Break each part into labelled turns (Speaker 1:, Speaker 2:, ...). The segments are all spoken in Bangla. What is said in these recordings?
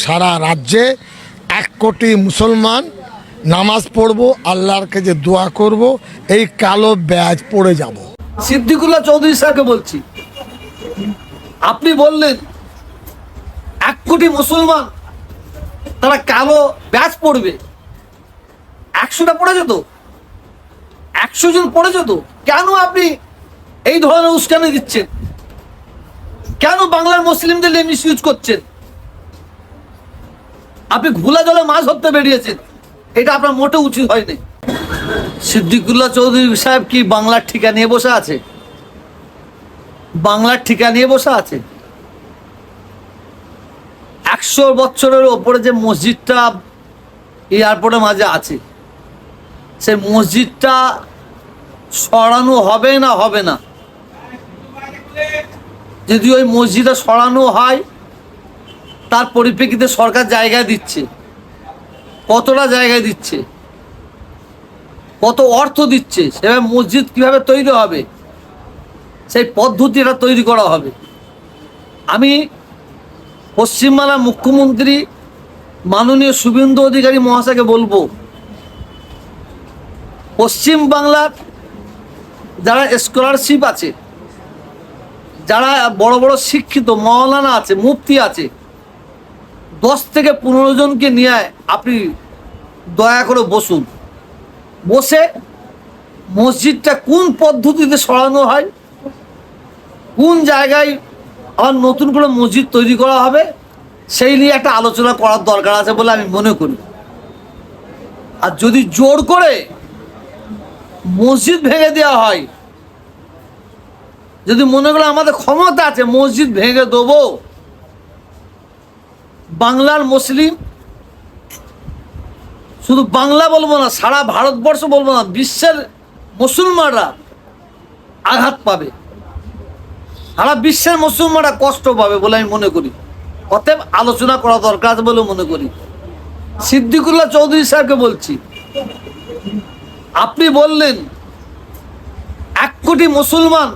Speaker 1: সারা রাজ্যে 1 কোটি মুসলমান নামাজ পড়বো, আল্লাহর কাছে দোয়া করব, এই কালো ব্যাজ পড়ে যাব।
Speaker 2: সিদ্দিকুল্লাহ চৌধুরী স্যারকে বলছি, আপনি বললেন 1 কোটি মুসলমান তারা কালো ব্যাজ পড়বে। 100টা পড়েছে তো, 100 জন পড়েছে তো, কেন আপনি এই ধরনের উস্কানি দিচ্ছেন? কেন বাংলার মুসলিমদের মিস ইউজ করছেন? আপনি ঘোলা জলে মাছ ধরতে বেরিয়েছেন, এটা আপনার মোটেও উচিত হয়নি। সিদ্দিকুল্লাহ চৌধুরী সাহেব কি বাংলার ঠিকা নিয়ে বসে আছে? বাংলার ঠিকা নিয়ে বসে আছে? 100 বছরের ওপরে যে মসজিদটা এয়ারপোর্টের মাঝে আছে, সেই মসজিদটা সরানো হবে না হবে না? যদি ওই মসজিদটা সরানো হয়, তার পরিপ্রেক্ষিতে সরকার জায়গায় দিচ্ছে, কতটা জায়গায় দিচ্ছে, কত অর্থ দিচ্ছে, সেভাবে মসজিদ কিভাবে তৈরি হবে সেই পদ্ধতিটা তৈরি করা হবে। আমি পশ্চিমবাংলার মুখ্যমন্ত্রী মাননীয় শুভেন্দু অধিকারী মহাশয়কে বলবো, পশ্চিম বাংলার যারা স্কলারশিপ আছে, যারা বড় বড় শিক্ষিত মাওলানা আছে, মুফতি আছে, 10 থেকে 15 জনকে নিয়ে আপনি দয়া করে বসুন, বসে মসজিদটা কোন পদ্ধতিতে সরানো হয়, কোন জায়গায় আবার নতুন করে মসজিদ তৈরি করা হবে, সেই নিয়ে একটা আলোচনা করার দরকার আছে বলে আমি মনে করি। আর যদি জোর করে মসজিদ ভেঙে দেওয়া হয়, যদি মনে করে আমাদের ক্ষমতা আছে মসজিদ ভেঙে দেবো, বাংলার মুসলিম, শুধু বাংলা বলবো না, সারা ভারতবর্ষ বলবো না, বিশ্বের মুসলমানরা আঘাত পাবে, সারা বিশ্বের মুসলমানরা কষ্ট পাবে বলে আমি মনে করি। অতএব আলোচনা করা দরকার আছে বলে মনে করি। সিদ্দিকুল্লাহ চৌধুরী সাহেবকে বলছি, আপনি বললেন 1 কোটি মুসলমান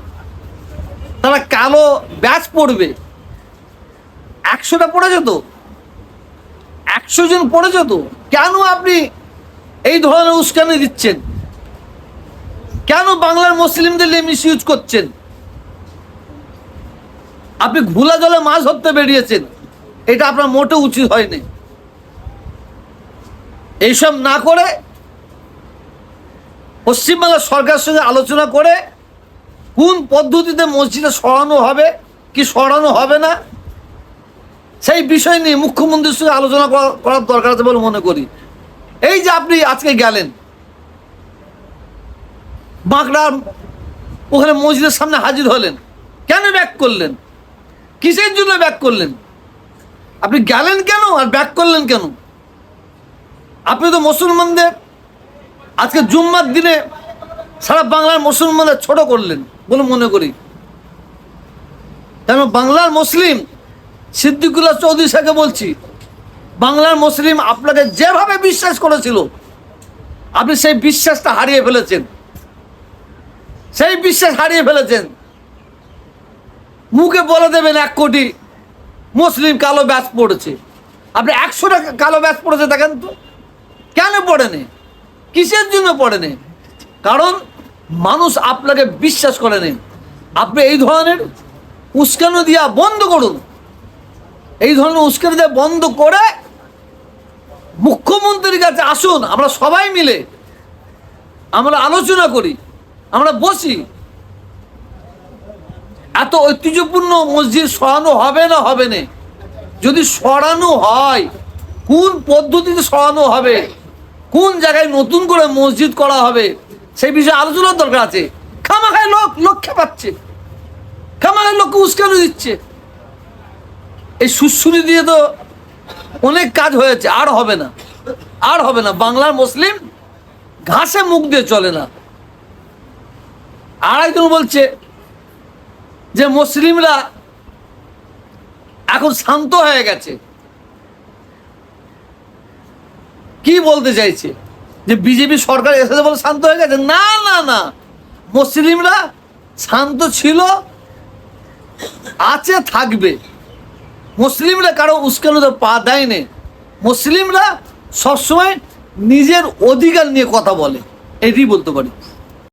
Speaker 2: তারা কালো ব্যাজ পড়বে। 100টা পড়েছে তো, 100 জন পড়েছে তো, কেন আপনি এই ধরনের উস্কানি দিচ্ছেন? কেন বাংলার মুসলিমদের মিস ইউজ করছেন? আপনি ঘোলা জলে মাছ ধরতে বেরিয়েছেন, এটা আপনার মোটেও উচিত হয়নি। এইসব না করে পশ্চিমবাংলার সরকারের সঙ্গে আলোচনা করে কোন পদ্ধতিতে মসজিদে সরানো হবে কি সরানো হবে না, সেই বিষয় নিয়ে মুখ্যমন্ত্রীর সঙ্গে আলোচনা করার দরকার আছে বলে মনে করি। এই যে আপনি আজকে গেলেন বাঁকড়া, ওখানে মসজিদের সামনে হাজির হলেন, কেন ব্যাক করলেন? কিসের জন্য ব্যাক করলেন? আপনি গেলেন কেন আর ব্যাক করলেন কেন? আপনি তো মুসলমানদের আজকে জুম্মার দিনে সারা বাংলার মুসলমানদের ছোট করলেন বলে মনে করি। কেন বাংলার মুসলিম, সিদ্দিকুল্লাহ চৌধুরী সাহেবকে বলছি, বাংলার মুসলিম আপনাকে যেভাবে বিশ্বাস করেছিল, আপনি সেই বিশ্বাসটা হারিয়ে ফেলেছেন, সেই বিশ্বাস হারিয়ে ফেলেছেন। মুখে বলে দেবেন 1 কোটি মুসলিম কালো ব্যাজ পড়েছে, আপনি 100টা কালো ব্যাজ পড়েছে দেখেন তো, কেন পড়েনি? কিসের জন্য পড়েনি? কারণ মানুষ আপনাকে বিশ্বাস করেনি। আপনি এই ধরনের উস্কানি দিয়া বন্ধ করুন, এই ধরনের উস্কানি দেওয়া বন্ধ করে মুখ্যমন্ত্রীর কাছে আসুন, আমরা সবাই মিলে আমরা আলোচনা করি, আমরা বসি। এত ঐতিহ্যপূর্ণ মসজিদ সরানো হবে না হবে না? যদি সরানো হয়, কোন পদ্ধতিতে সরানো হবে, কোন জায়গায় নতুন করে মসজিদ করা হবে, সেই বিষয়ে আলোচনার দরকার আছে। খামাখায় লোক খেপাচ্ছে, খামাখায় লোককে উস্কানি দিচ্ছে। এই সুশ্রুতি দিয়ে তো অনেক কাজ হয়েছে, আর হবে না, আর হবে না। বাংলার মুসলিম ঘাসে মুখ দিয়ে চলে না। আর একজন বলছে যে মুসলিমরা এখন শান্ত হয়ে গেছে। কি বলতে চাইছে? যে বিজেপি সরকার এসেছে বলে শান্ত হয়ে গেছে? না না না, মুসলিমরা শান্ত ছিল, আছে, থাকবে। মুসলিমরা কারো উস্কানিতে পা দেয়নি। মুসলিমরা সবসময় নিজের অধিকার নিয়ে কথা বলে, এটাই বলতে পারি।